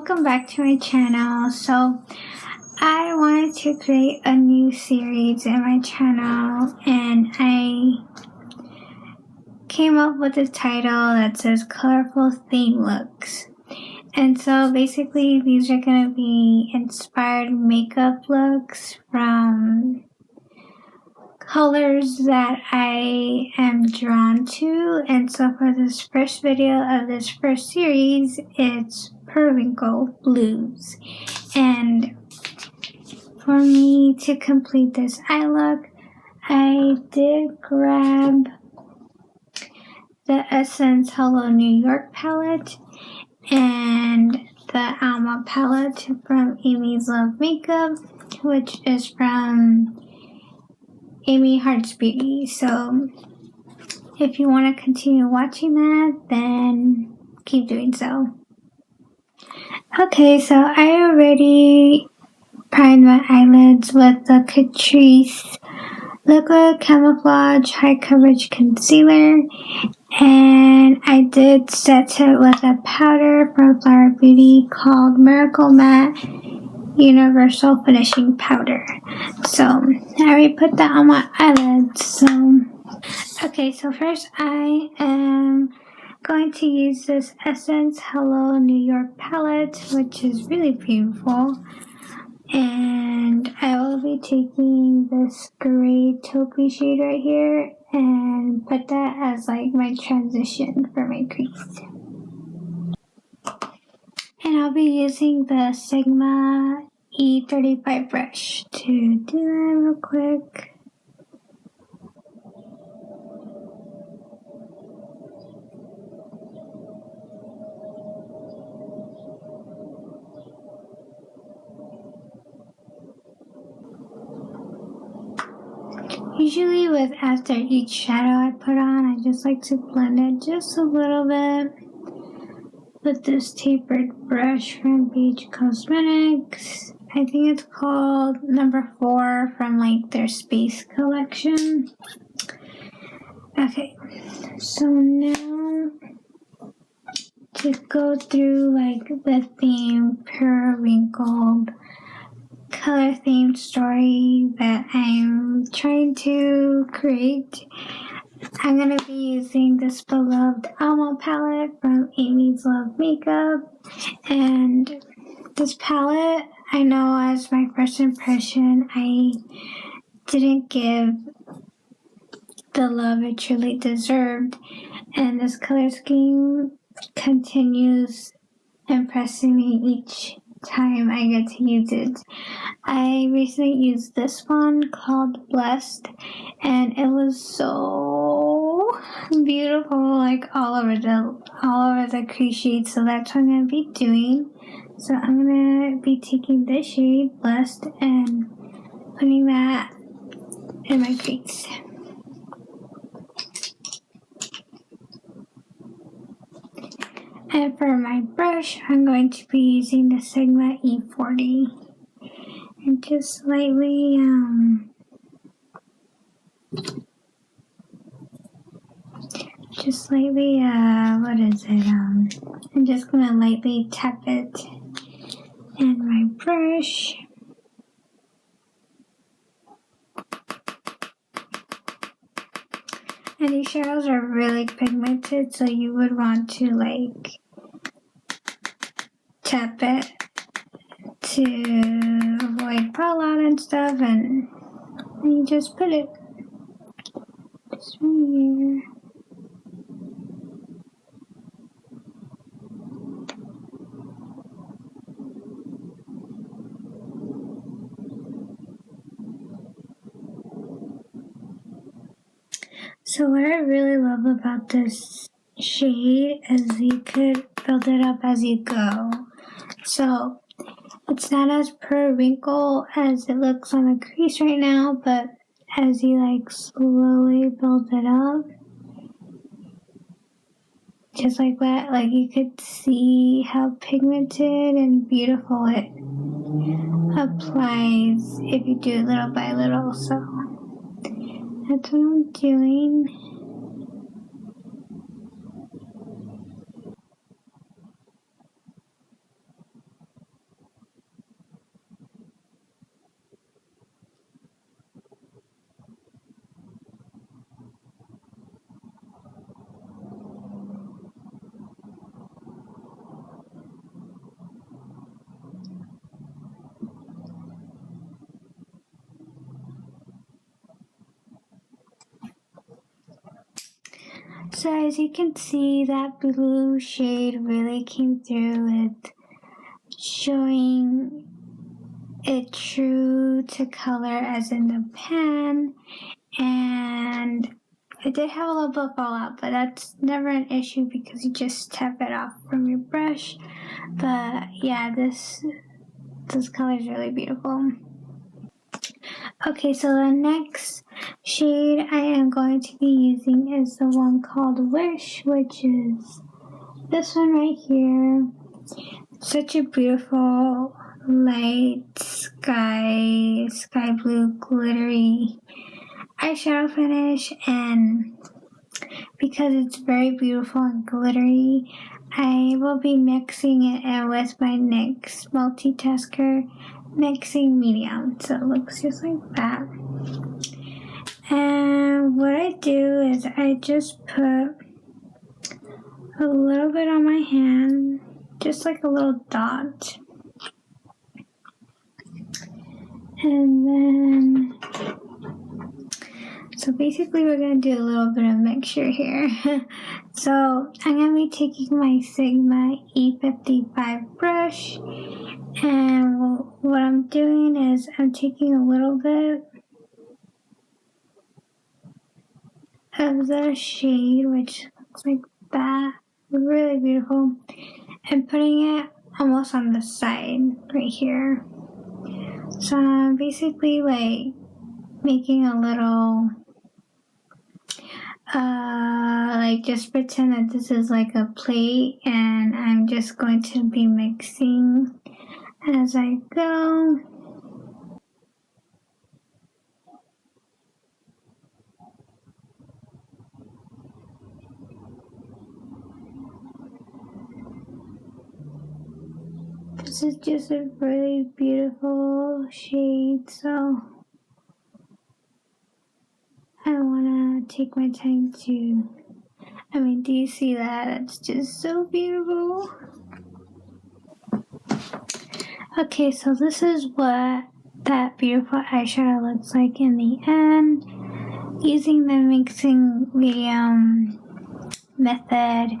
welcome back to my channel. So I wanted to create a new series in my channel, and I came up with a title that says Colorful Theme Looks. And so basically these are going to be inspired makeup looks from colors that I am drawn to. And so for this first video of this first series, it's Periwinkle Blues. And for me to complete this eye look, I did grab the Essence Hello New York palette and the Alma palette from Amy's Love Makeup, which is from A.M.I Hearts Beauty. So if you want to continue watching that, then keep doing so. Okay, so I already primed my eyelids with the Catrice Liquid Camouflage High Coverage Concealer, and I did set it with a powder from Flower Beauty called Miracle Matte Universal Finishing Powder. So I already put that on my eyelids. Okay, so first I am going to use this Essence Hello New York palette, which is really beautiful. And I will be taking this gray taupey shade right here and put that as like my transition for my crease. And I'll be using the Sigma E35 brush to do that real quick. Usually after each shadow I put on, I just like to blend it just a little bit with this tapered brush from Beach Cosmetics. I think it's called number 4 from like their Space collection. Okay, so now to go through like the theme Periwinkle color themed story that I'm trying to create, I'm going to be using this beloved Alma palette from Amy's Love Makeup. And this palette, I know as my first impression, I didn't give the love it truly deserved. And this color scheme continues impressing me each time I get to use it. I recently used this one called Blessed, and it was so beautiful, like all over the crease shade. So that's what I'm gonna be doing. So I'm gonna be taking this shade Blessed and putting that in my crease. And for my brush, I'm going to be using the Sigma E40. And just slightly, what is it? I'm just going to lightly tap it in my brush. And these shadows are really pigmented, so you would want to like tap it to avoid fallout and stuff, and you just put it just right here. So what I really love about this shade is you could build it up as you go. So it's not as periwinkle as it looks on the crease right now, but as you like slowly build it up, just like that, like you could see how pigmented and beautiful it applies if you do it little by little. So that's what I'm doing. So as you can see, that blue shade really came through with showing it true to color as in the pen, and it did have a little bit of fallout, but that's never an issue because you just tap it off from your brush. But yeah, this color is really beautiful. Okay, so the next shade I am going to be using is the one called Wish, which is this one right here. Such a beautiful light sky blue glittery eyeshadow finish, and because it's very beautiful and glittery, I will be mixing it in with my NYX multitasker mixing medium, so it looks just like that. And what I do is I just put a little bit on my hand, just like a little dot, and then so basically we're going to do a little bit of mixture here. So I'm going to be taking my Sigma E55 brush, and what I'm doing is I'm taking a little bit of the shade, which looks like that, really beautiful, and putting it almost on the side right here. So I'm basically like making a little like just pretend that this is like a plate, and I'm just going to be mixing as I go. This is just a really beautiful shade, so I want to take my time to, do you see that? It's just so beautiful. Okay, so this is what that beautiful eyeshadow looks like in the end, using the mixing medium method,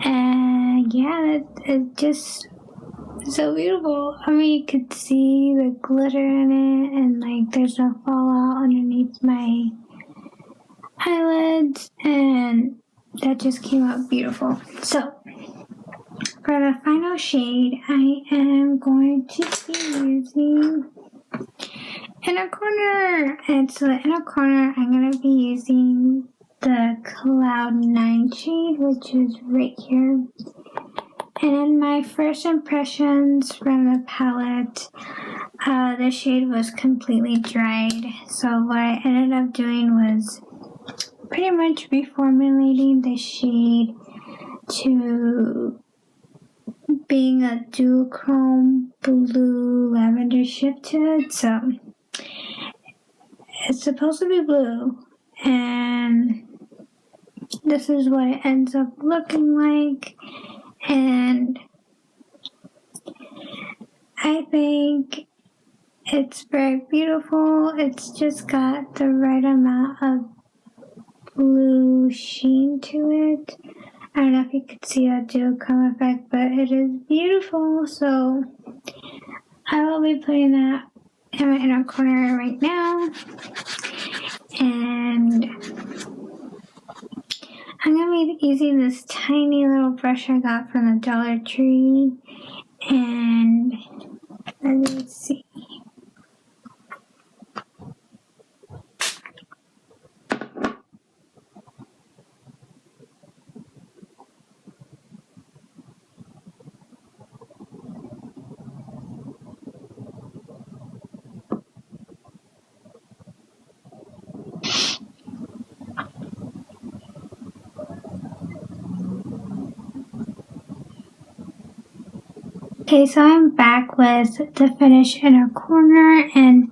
and yeah, it just so beautiful. You could see the glitter in it, and like there's no fallout underneath my eyelids, and that just came out beautiful. So for the final shade, I am going to be using Inner Corner, and so the Inner Corner, I'm going to be using the Cloud 9 shade, which is right here. And in my first impressions from the palette, the shade was completely dried. So what I ended up doing was pretty much reformulating the shade to being a duochrome blue lavender shift to it. So it's supposed to be blue, and this is what it ends up looking like. And I think it's very beautiful. It's just got the right amount of blue sheen to it. I don't know if you could see that duochrome effect, but it is beautiful. So I will be putting that in my inner corner right now. And I'm going to be using this tiny little brush I got from the Dollar Tree. And let's see. Okay, so I'm back with the finished inner corner, and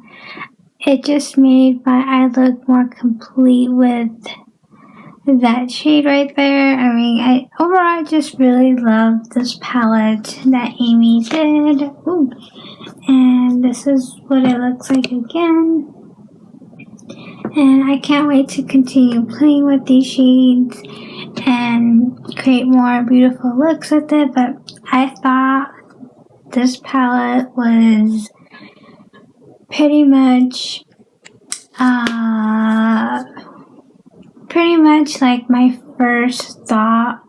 it just made my eye look more complete with that shade right there. I just really love this palette that A.M.I did. Ooh. And this is what it looks like again. And I can't wait to continue playing with these shades and create more beautiful looks with it, but I thought this palette was pretty much like my first thought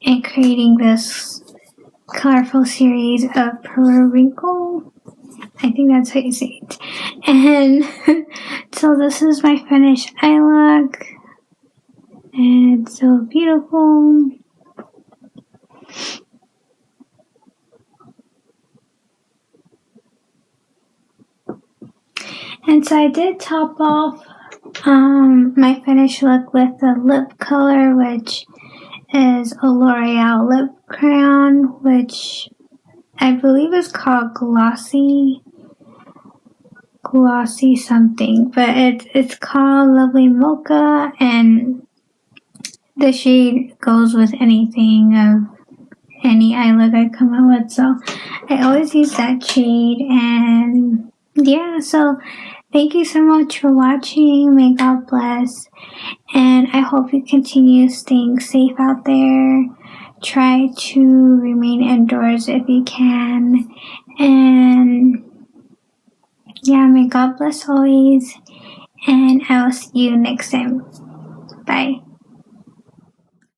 in creating this colorful series of Periwinkle. I think that's how you say it. And so this is my finished eye look. And it's so beautiful. And so I did top off my finished look with the lip color, which is a L'Oreal lip crayon, which I believe is called glossy something, but it's called Lovely Mocha, and the shade goes with anything of any eye look I come out with, so I always use that shade. And yeah, so thank you so much for watching. May God bless, and I hope you continue staying safe out there. Try to remain indoors if you can, and yeah, may God bless always, and I will see you next time. Bye.